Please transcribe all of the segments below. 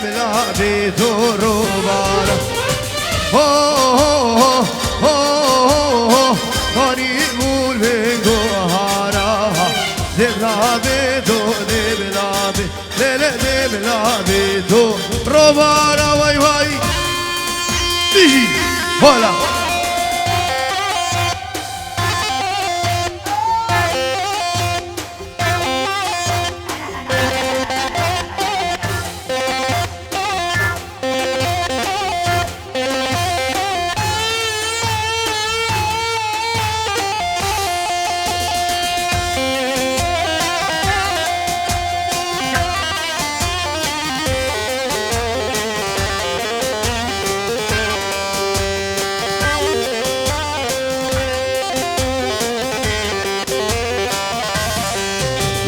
بلا بيتو روبارا هاني مول بينجو هارا دبلا بيتو دبلا بي ليلة دبلا بيتو روبارا واي واي بيجي هلا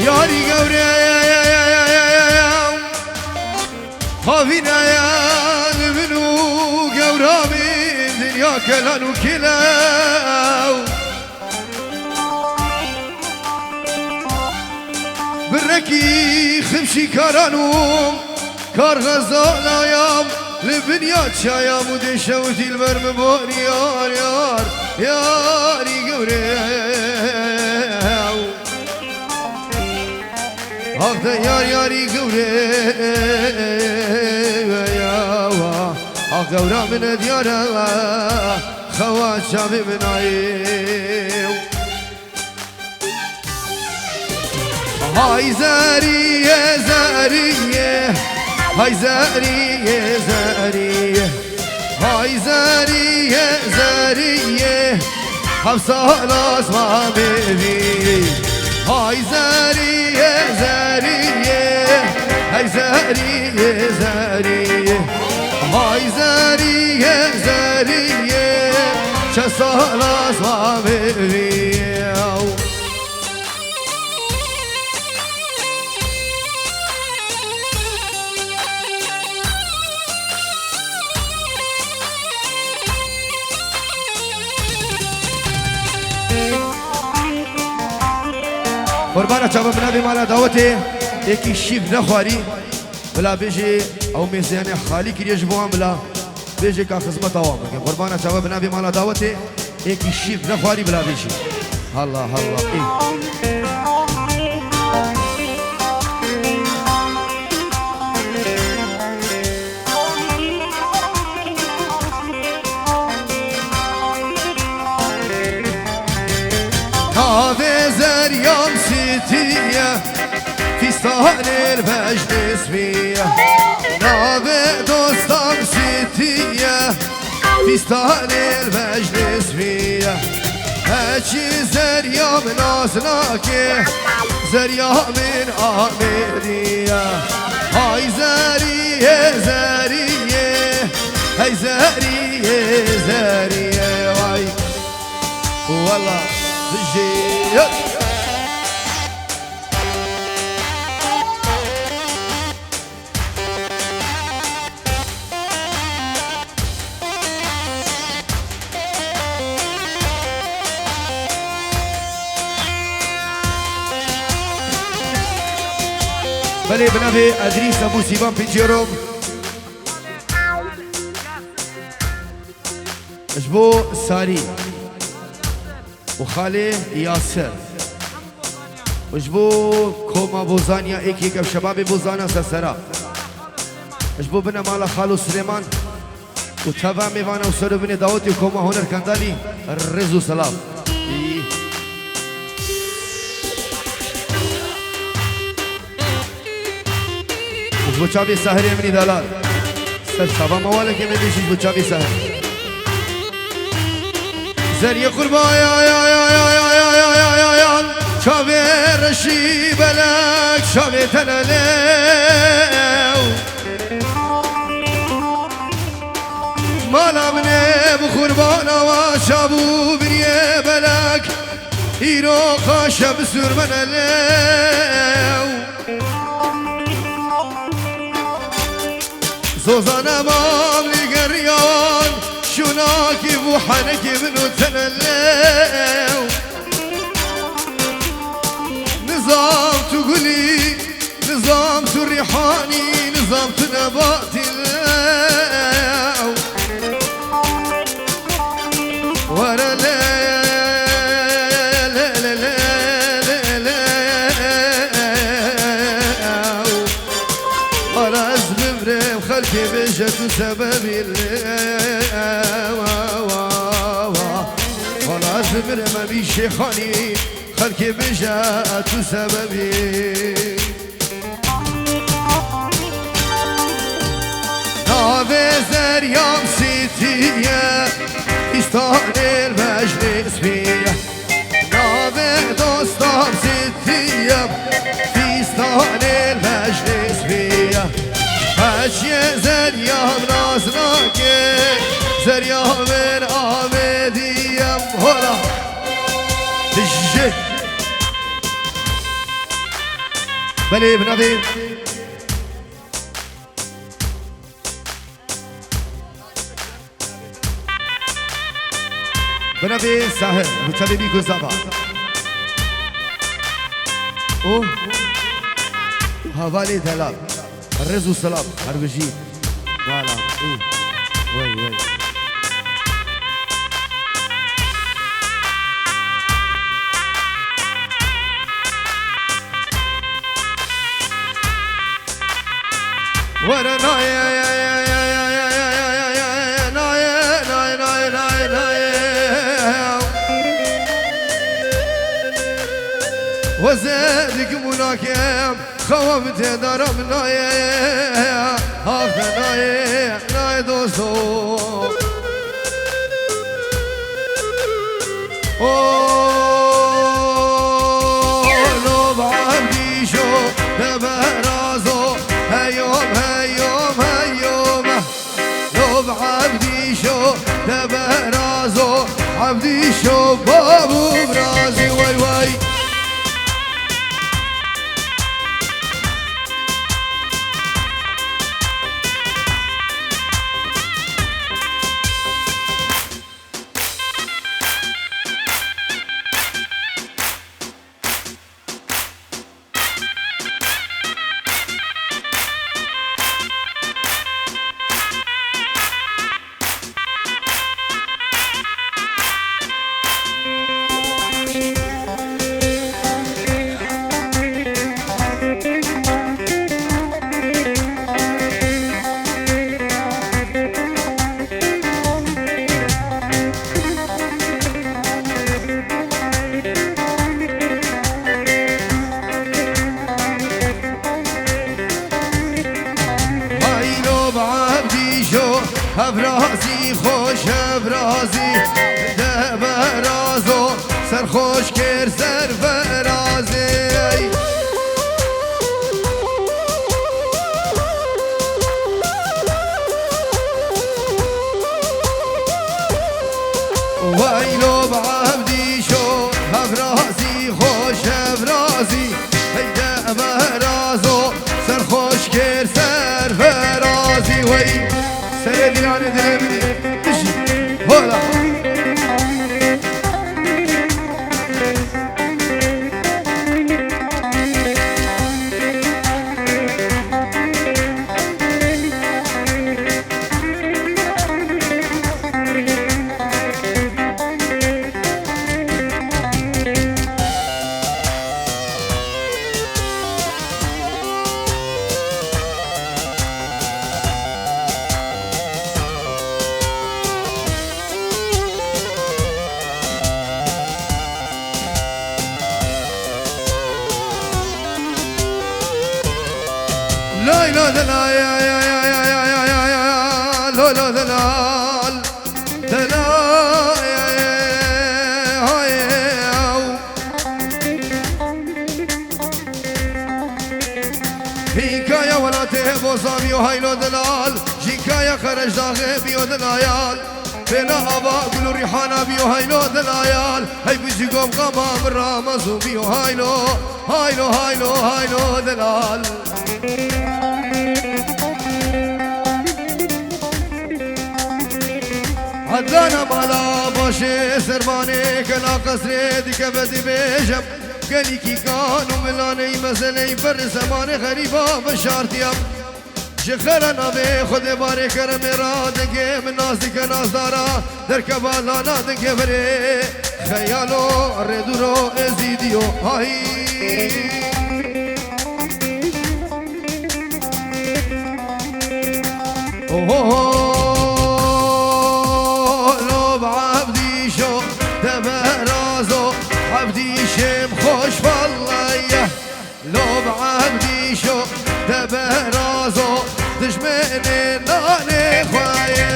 ياري قوري خافينا يا نبنو قورا من دنيا كلان وكلاو بركي خمشي كارانوم كار غزالا يام لبنيا تشايا مودي شوتي البرم بور يار يار ياري قوري هاخدا يار ياري قوري هاخدا ورا من ديارا خوات شابي بنايو هاي زارية زارية هاي زارية زارية هاي زارية زارية حفصة الأسماء بيبي هاي زارية زارية هاي زارية زارية هاي زارية زارية شصة الأسماء بيبي قربانا چاپا بنابی مالا دعوته ایکی شیف نخواری بلا بیجی او میزیان خالی کریش بوان بلا بیجی که خدمت آوام قربانا چاپا بنابی مالا دعوته ایکی شیف نخواری بلا بیجی الله الله زريام ستية فستان المجلس فيه نابي دوستام ستية فستان المجلس فيه هاتشي زريام نازناكي زريام من آمرية هاي زرية زرية هاي زرية زرية واي والله بجي بلي بنابي أدريس أبو سيبان بيجيروم أجبو ساري وخالي ياسر وجبو كوما بوزانيا ايكي كب شباب بوزانا سسرا وجبو بنا مالا خالو سليمان وتابع ميوانا وسرو بني داوتي وكوما هونر كندالي الرزو سلام وجبو چابي ساهر يمني دالار سر شبا موالك يمني بيشي وجبو چابي ساهر زرية قربا يا شابي رشي بلك شابي تناليو مالا مني بخربانا وشابو بريه بلك إيرو خاشب سور مناليو زوزانا ماملي قريان شوناكي بوحنكي منو تناليو نظام تقولي نظام تريحاني نظام تنبات زمرم خلقي بجت سببي والله زمرم ما بيشي خاني خلقي بجت سببي ناوي زريام سيتية فيستان المجلس فيه ناوي دوستان سيتية فيستان المجلس فيه هشي زريام نازناكي زريام من آمدية هلا تجي بلي بنبي بنبي ساهر بچه بی گذابا او حوالی دلاب رزو سلام هربجی والا وای وای ورا ناي وزادك مناكم خوفت درب ناي هاف ناي دوستو لو بعدي شو دبرازو هيوم لو بعدي شو دبرازو عبدي شو بابو برازي واي واي ابرازی خوش ابرازی دبرازو سر خوش کر سر فرازی ویلو بعبدی شو ابرازی خوش ابرازی دبرازو سر خوش کر سر فرازی وی سيدي يعني دلبني تجي هلا لا لا لا يا يا يا يا يا يا يا يا لا لا دلال دلال يا يا هيكايا ولا تهبو صامي وهايلو دلال جيكايا خرج داغي بيو دلايال بلا أبا قلو ريحانا بيو هايلو دلايال هاي بيجي قوم قمام الرامزو بيو هايلو هايلو هايلو هايلو دلال عدانا بالا باشي سرباني كلا قصري دي كبدي بيجم قالي كي كانوا ملاني مسلي بر زمان غريبا بشارتيام شخرنا بي خود باري كرم رادنگي من نازي كناز دارا در كبالا نادنگي بري خيالو ردورو ازيديو هاي لو بعبدي شو دبرازو عبدي شم خوش والله لو بعبدي شو دبرازو دشمن ناني خوايا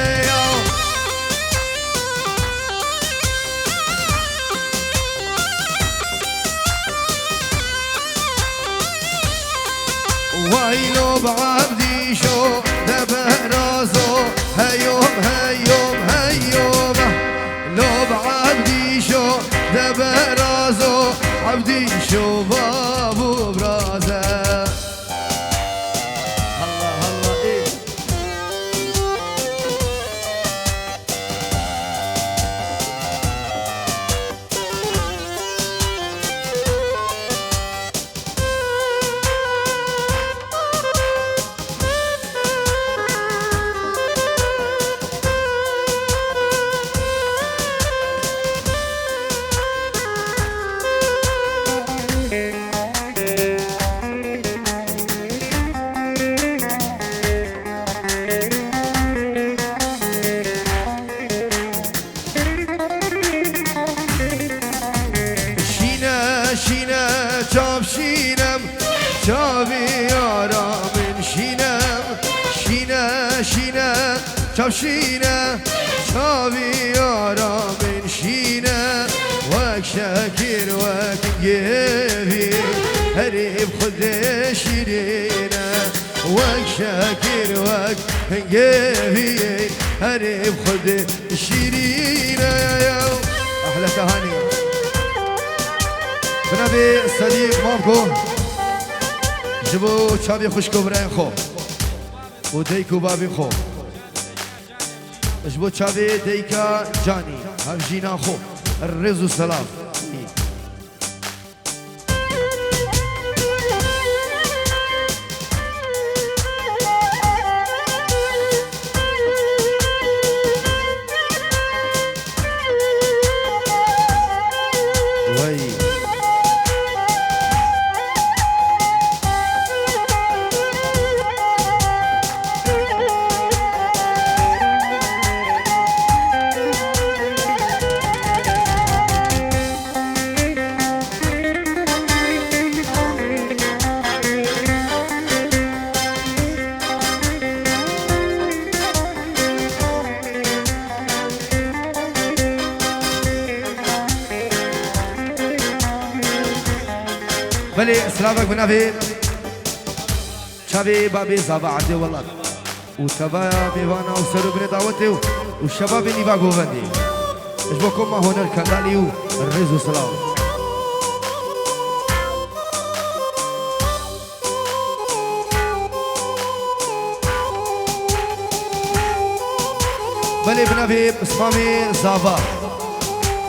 ويلو بعبدي شو دبرازو هيوم هيوم هيوم لو بعبدي شو دبرازو عبدي شو بابو برازه الله الله ايه چاپ شینم چاوی آرامن شینم شینه چاپ شینه چاوی آرامن شینه وک شکر وک گیوی هریب خود شیرینه وک شکر وک گیوی هریب خود شیرینه احلى تهاني بنابي صديق مامكو جبو تشابي خوشكو براين خو وديكو بابي خو جبو تشابي ديكا جاني هفجينا خو الرزو سلام بلي اسلامك بنافي شابي بابي زابا عدي والله وتبا ميوانا وسرو بني دعوتي والشباب اللي باقو بندي ايش بكم ما هنا الكندالي والرزو سلام بلي بنافي اسمامي زابا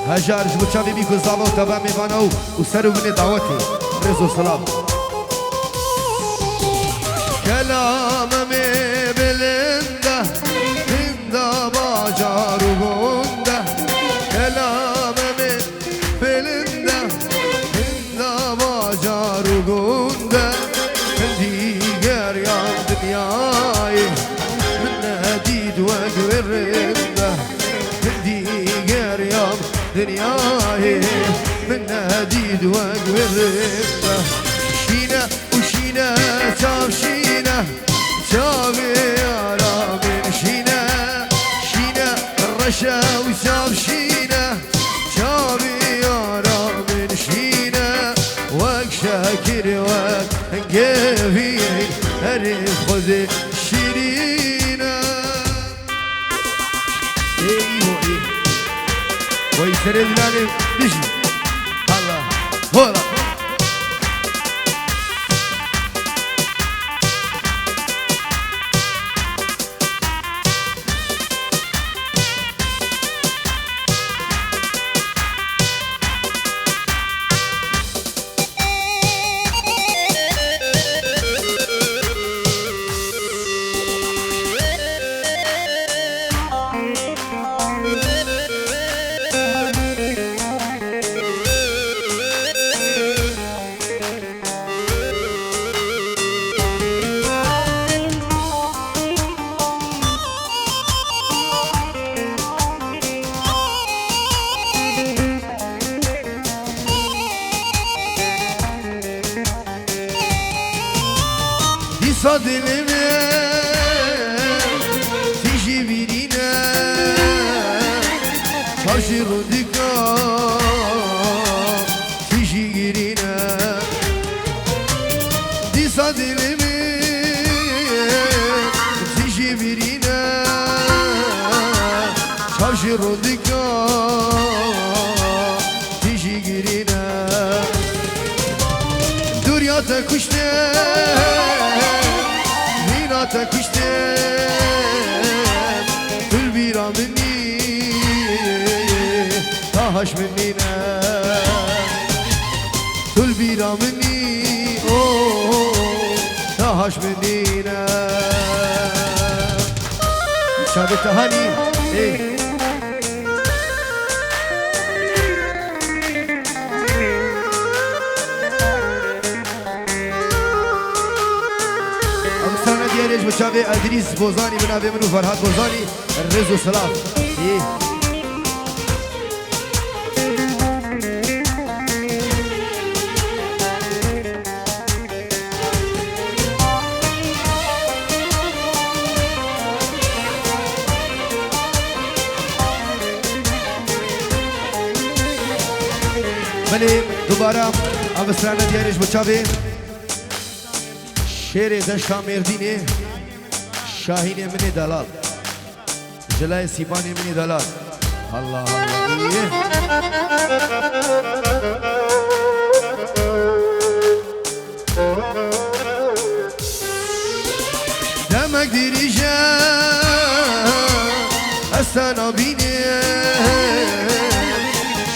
هجار جبو شابي بيكو زابا وتبا ميوانا وسرو بني دعوتي رزو سلام كلامي بلنده بنده باجار وغنده كلامي بلنده بنده باجار وغنده ديگر يا دنياي من نديد وقر رنده ديگر يا دنياي من نديد وقر رنده شينه وشينه شاف شينه شافي يا من شينه شينه الرشا وشاف شينه شافي يا من شينه وك شاكر وك انقفي هرب خذ شيرينه ايوه ايه ويسر البلاد بيجي الله هولا dilimi tişi birine çarşı rudika tişi girine disa dilimi tişi birine çarşı rudika tişi girine dünyata kuşte minata kuşte tül bira minni tahaş minnine tül bira minni tahaş minnine şabit hani دياريش بشافي ادريس بوزاني من ابي منو فرهاد بوزاني الرز والسلام بلي دوباره ام سرانه دياريش بشافي شیر دشتا مردینه شاهین من دلال جلای سیبان من دلال الله الله دمک دیریجه استانا بینه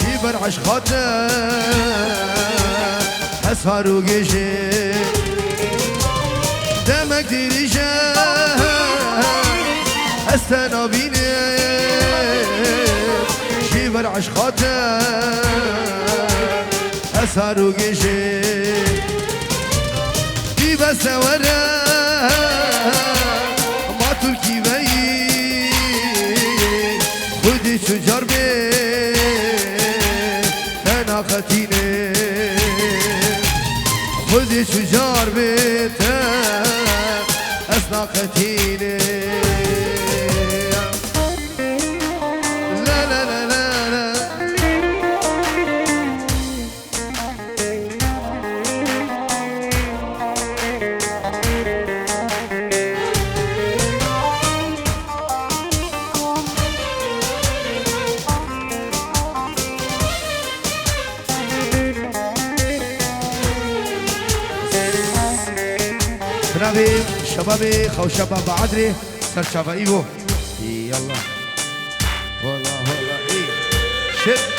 شیبر عشقاته اسهارو گشه دمك ديريجا استنا بيني شيبر عشقاته اسهر وقشي في بس ورا ما تركي بي خدي شجر بي انا خطيني خدي شجر بيته أصدقتيني لا لا لا لا لا بنابي شبابي خو شباب عدري سر شبايبو يلا والله والله ايه شد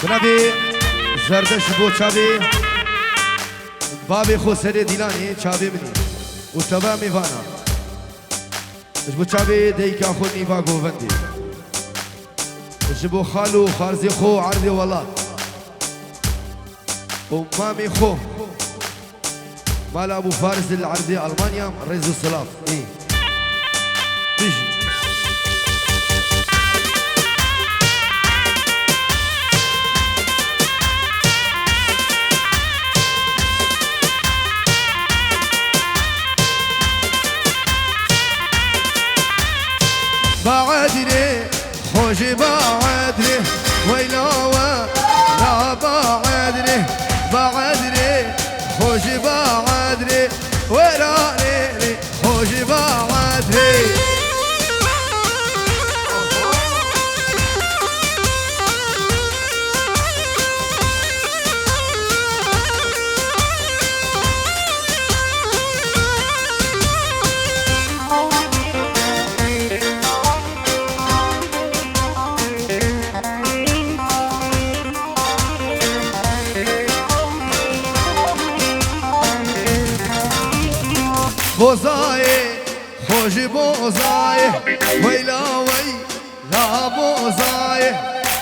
بنابي زردش بو چاوي بابي خو سر ديلاني چاوي مني وتبا ميوانا جبو چاوي ديكا خو نيفا گووندي جبو خالو خارزي خو عرضي والله ومامي خو مال ابو فارس العرضي المانيا ريزو السلاف ايه تيجي بعدني خوشي بعدني ويلاوة لا بعدني خوشي بعدني ويلاني خوشي بعدني بوزاي خوشي بوزاي ويلا ويلا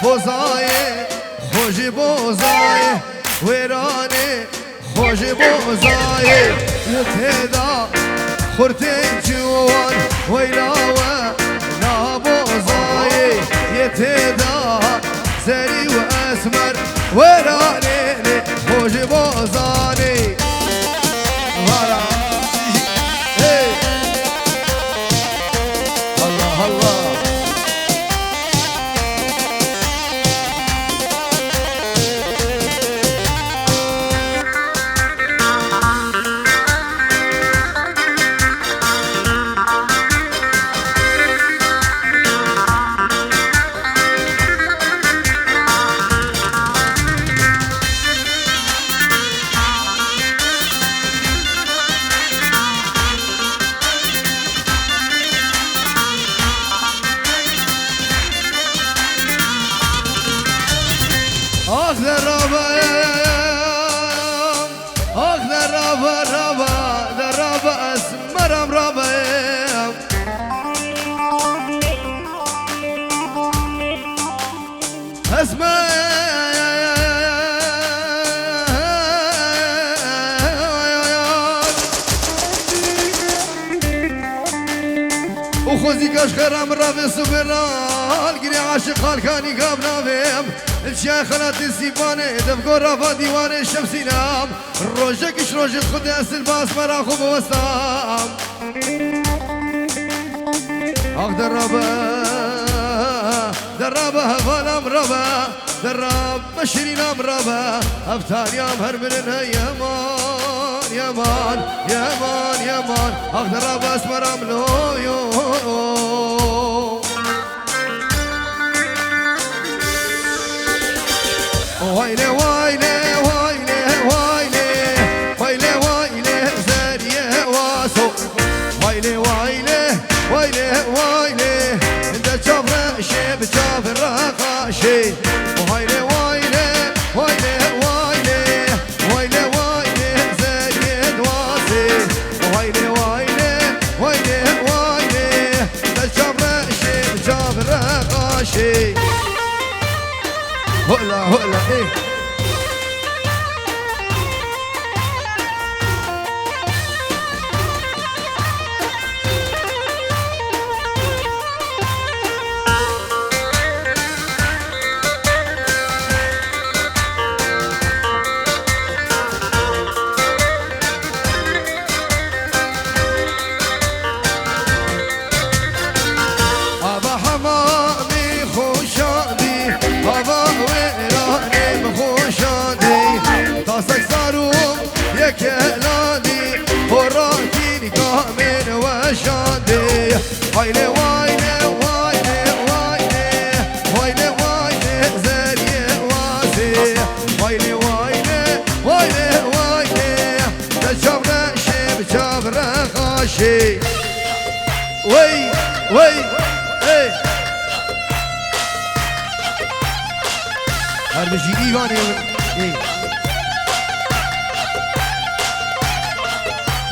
بوزاي خوشي بوزاي ويراني خوشي بوزاي يتهدى خورتين جوان ويلا ويلا اسمر وراني خوش بوزاني هلا ايه الله الله وخوزي كاش خيرام رافي سوبرال قري عاشق خالكاني قابنا بهم الشيخ خلات السيباني دفقو رافا ديواني الشمسي نام روجك اش روجة خداس الباس مراخو بوسام اخ درابة هفالام ربا دراب مشرين امربا افتان يام هرمرن يمان يمان يمان يمان اخ درابة اسمرام لويو ويلي ويلي ويلي ويلي ويلي ويلي زاريه واسو ويلي ويلي ويلي ويلي انت تشوف شيب تشوف الرقاشي ويلي ويلي ويلي ويلي ويلي ويلي زاريه واسي ويلي ويلي ويلي ويلي انت تشوف شيب تشوف الرقاشي هلا هلا ايه ابا حمامي خوشادي ابا ويراني مخوشادي طاسك صاروم يا كلادي وراكيني كامل وشادي ويلي ويلي ويلي ويلي ويلي ويلي زري واسي ويلي ويلي ويلي ويلي تشوفنا شيب شوفنا خاشي وي وي ايه هر بجي ايواني ايه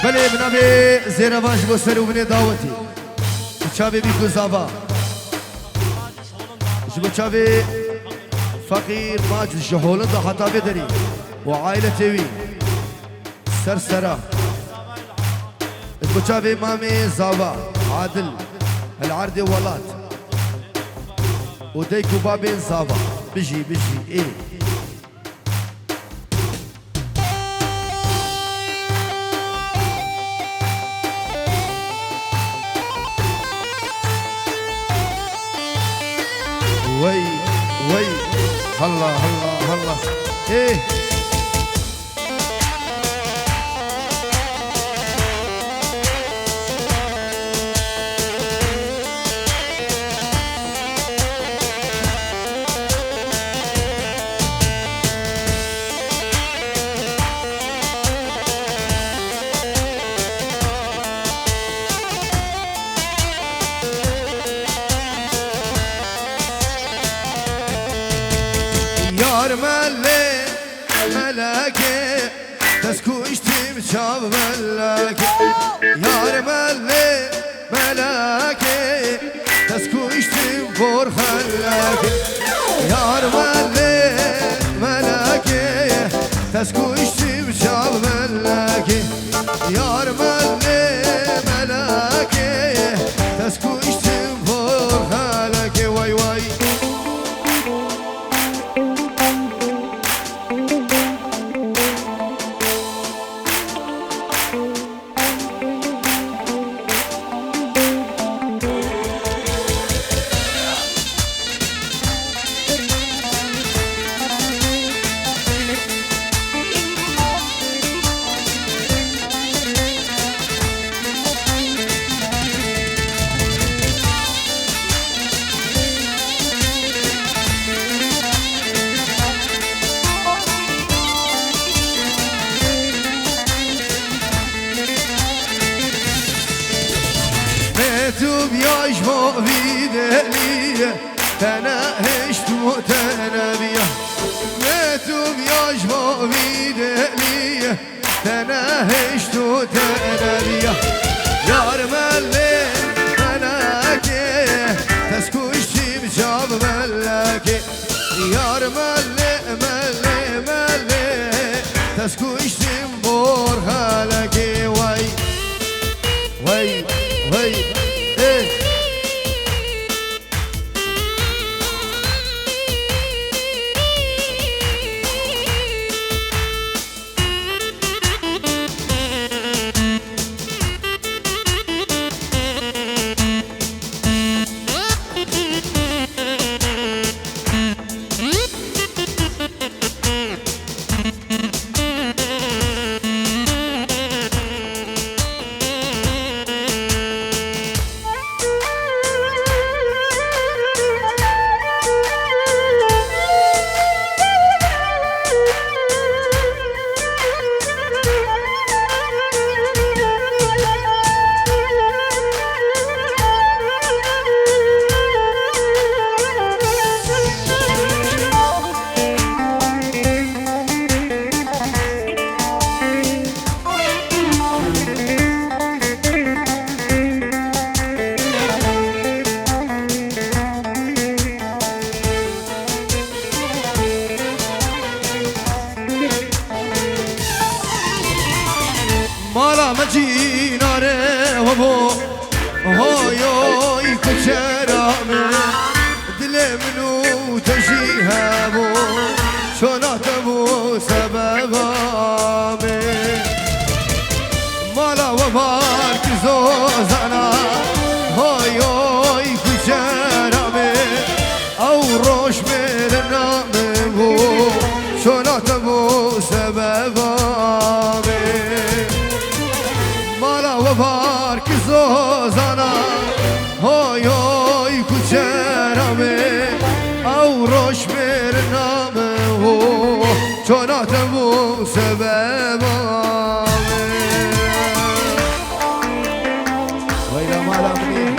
بله بنابي زير باش بسر وبني دعوتي چاوي بيكو زابا جبو چاوي فقير ماجد جهولن دا حتا بدري وعائلة تيوي سرسرة جبو چاوي مامي زابا عادل العردي ولات وديكو بابين زابا بيجي ايه وي وي هلا هلا هلا ايه ملي ملاكي تسكوشتي بشاب ملاكي يار ملي ملاكي تسكوشتي بور خلاكي يار ملي ملاكي تسكوشتي بشاب ملاكي يار ملي ملاكي تسكوشتي بور خلاكي واي واي يجمع في دهلية تنهشت وتنبيه ماتم يجمع في دهلية تنهشت وتنبيه يار ملي ملاكي تسكوشتي بجاب ملاكي يار ملي ملي ملي تسكوشتي بور خالكي وي وي وي ايه مالا مجينا ره وبو هاي كچرامه دل منو تجيها بو شونات بو سببامه مالا وبارك زوزانا هاي كچرامه او روش مرنامه بو شونات بو سببامه وبارك زوزانا هاي هاي كچرامه او روش مرنامه هو چوناتمو سببامه ويلا مالا مني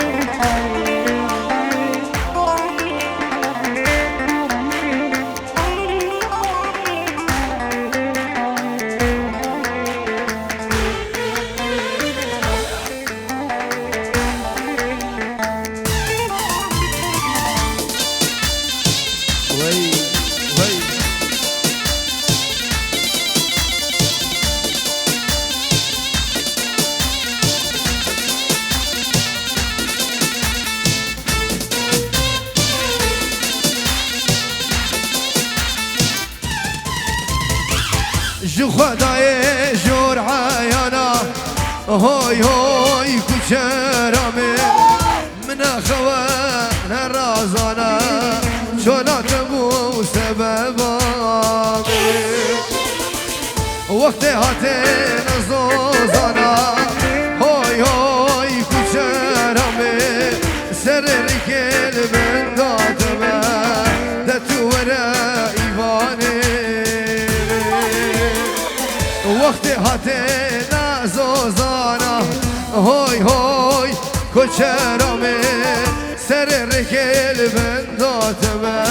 جو خدای جور عیانا هوی هوی کچرامه من خوان رازانا چوناتمو سببامه وقت هاته نزوزانا هوی هوی کچرامه سر رکل بنداتمه دتورا ایوانه وقت هاته نزوزانا هوی هوی کچرامه سر رکل بنداتمه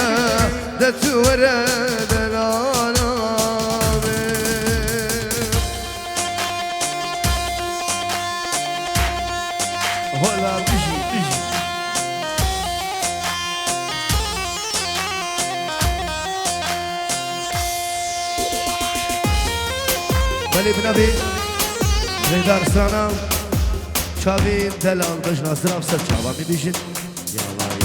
دتورا دلالامه هلا بيجي بيجي ولی بنابی زیدار سانا چاوی دلال بجنا سراب سر چاوا می بیشن یا الله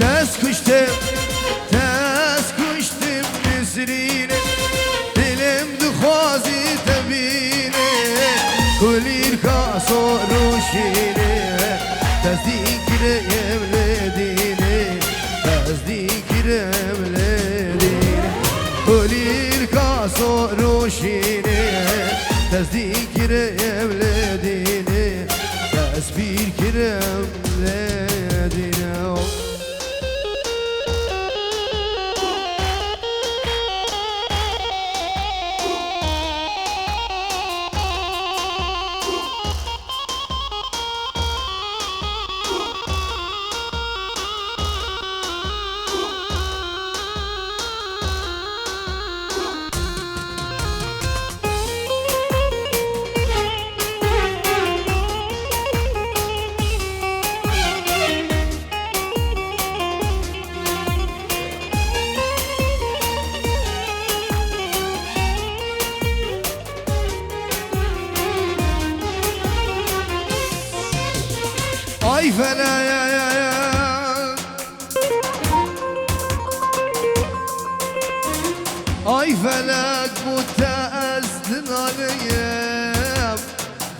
تاس کشتم نسرینه دلم دخوازی تبینه کلیر کاسو روشینه تصدیقرم لدینه تصدیقرم لدینه کلیر کاسو روشینه تزديكرم لديني تسبيكرم لديني اي فلا يا اي فلك متأذن عليا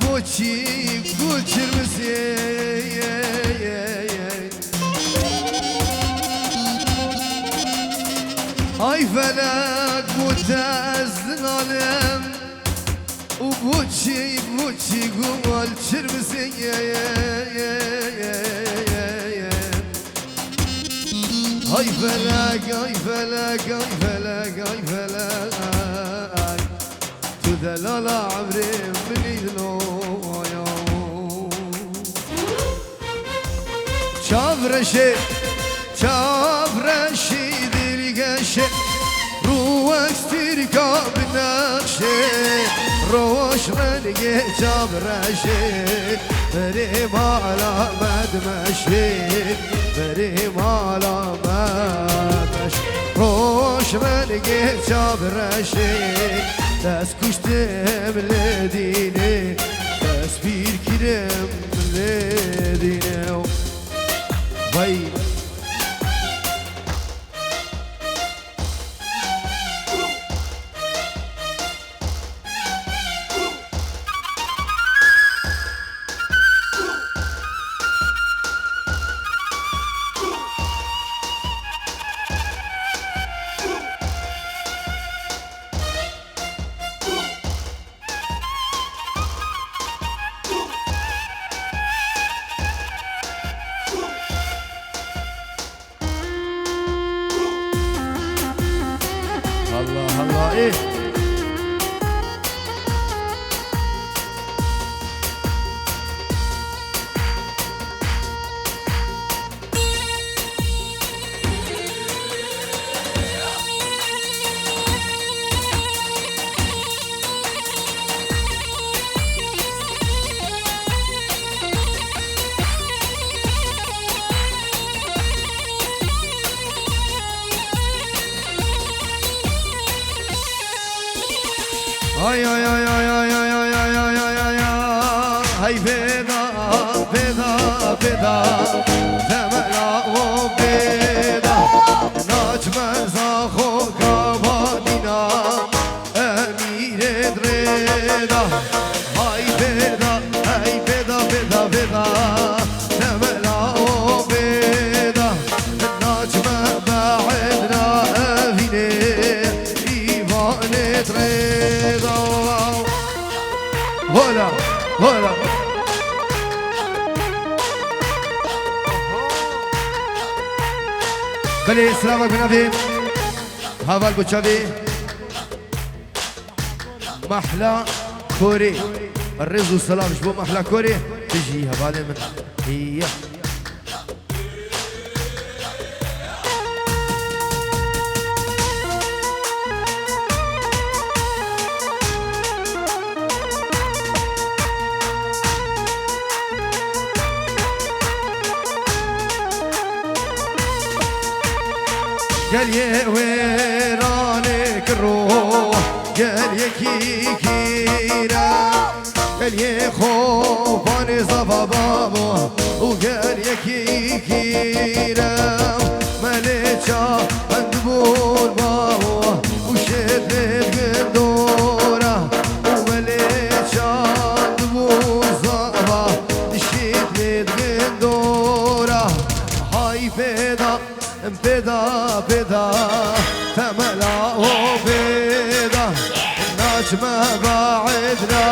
بوشي بوشي المسيح اي فلك متأذن عليا وبوشي بوشي قوال شرمسي هاي فلك هاي فلك هاي فلك هاي فلك تدلل عمري من يدلويا شاف رشيد القشي روش تركب نقشي روش رنقي شاف رشيد بريم على مدمشي بريم على مدمشي روش رنقي شاف رشيد دست کشتم لدینه دست پیر کرم لدینه وای الله الله ايه ay ay ay ay ay ay ay ay ay ay ay hay veda veda veda temela o veda naçmeza khokabadina emire dreda hay veda veda veda temela o veda naçme ba'edna evine ivane dreda Hola, hola. بلي سلامك بنبي هذا البوشابي محلى كوري الرز والسلام شبو محلى كوري تجي هذا من هي قال يا ويرانك الروح قال يا كيكيرا قال يا خوفاني صفا بابا وقال يا كيكيرا مليتشا عندبور بابا وشد القندورة ومليتشا عندبور صفا شد القندورة هاي فدا بدا بدا تملا وبدا النجمة بعدنا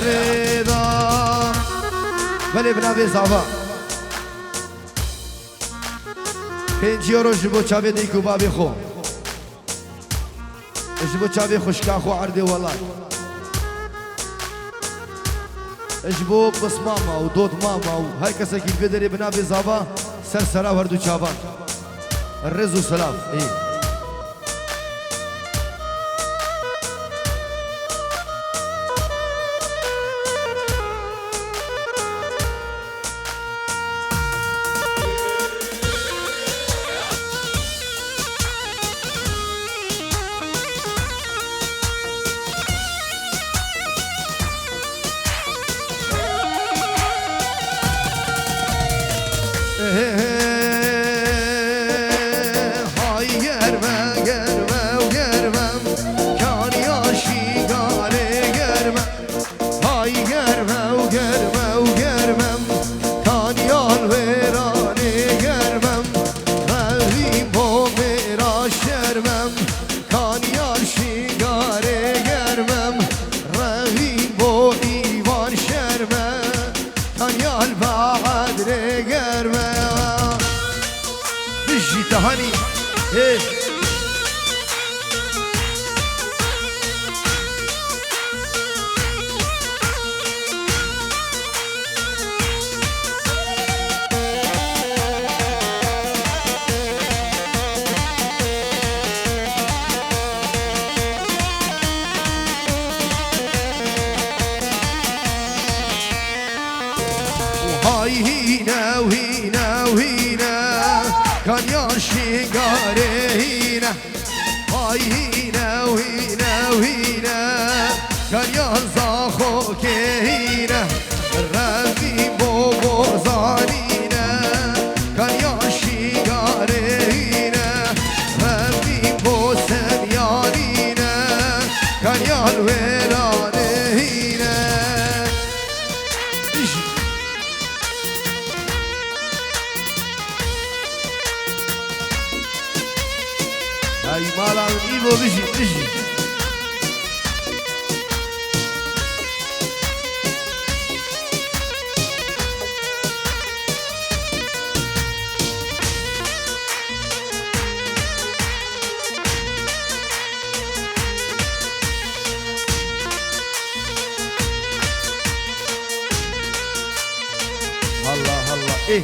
تريدا بلي بنابي زعبا 5 يورو جبو تشابي ديكو بابي خو جبو تشابي خشكا خو عردي والله جبو بس ماما ودود ماما وهاي كسكي بدري بنابي زعبا سرسرا وردو تشابان الرز وسلاف ايه هاني ايه وهاي هنا وهنا وهنا كان يرشي قارينا هاي هنا وهنا وهنا كان يرزاخو كينا الربي بوبو زانينا كان يرشي قارينا ربي بو سميانينا كان يالويرانينا اي مالا ايبو بيجي بيجي الله الله ايه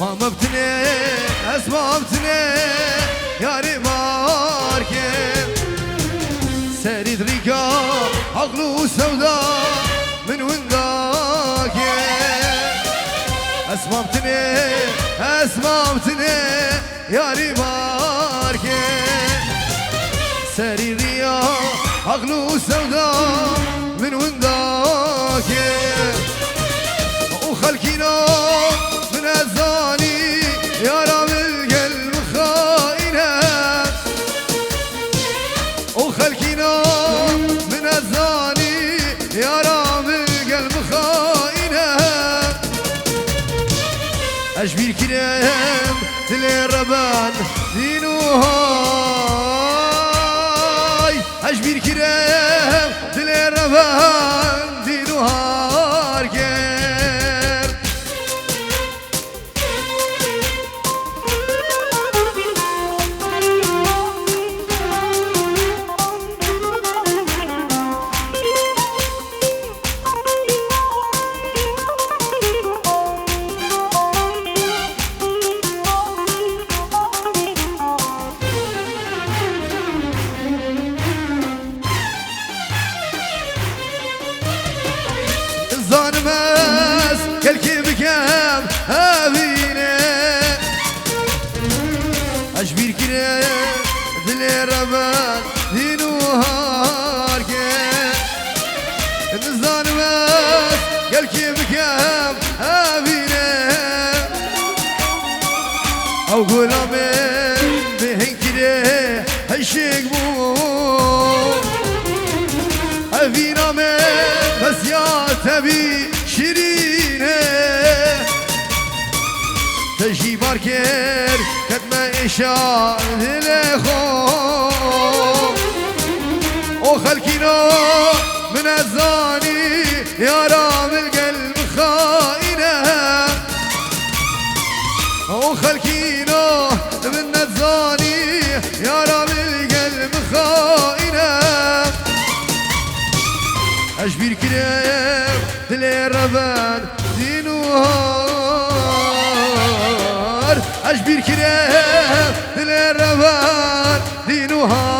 ماما بتني اسمع بتني ياري ماركم سريد ريقا عقله سوداء من ونداك اسمع بتني ياري ماركم سريد ريقا عقله سوداء من ونداك وخلكينا من الزاني يا رب القلب خاينة وخلكينا من الزاني يا رب القلب خاينة أشبير كلام تلي الربان دينو هاي أشبير كلام تلي الربان دينو هاي او غلامن بهنكره هشيك بو افينا من بس يا تبي شيرينه تجي باركر كتما إشار لخو وخلكينا من الزاني يا رام القلب خائنة وخلكينا من الزاني يا رام القلب خائنة أشبير كريم دلي ربان دينوهار أشبير كريم دلي ربان دينوهار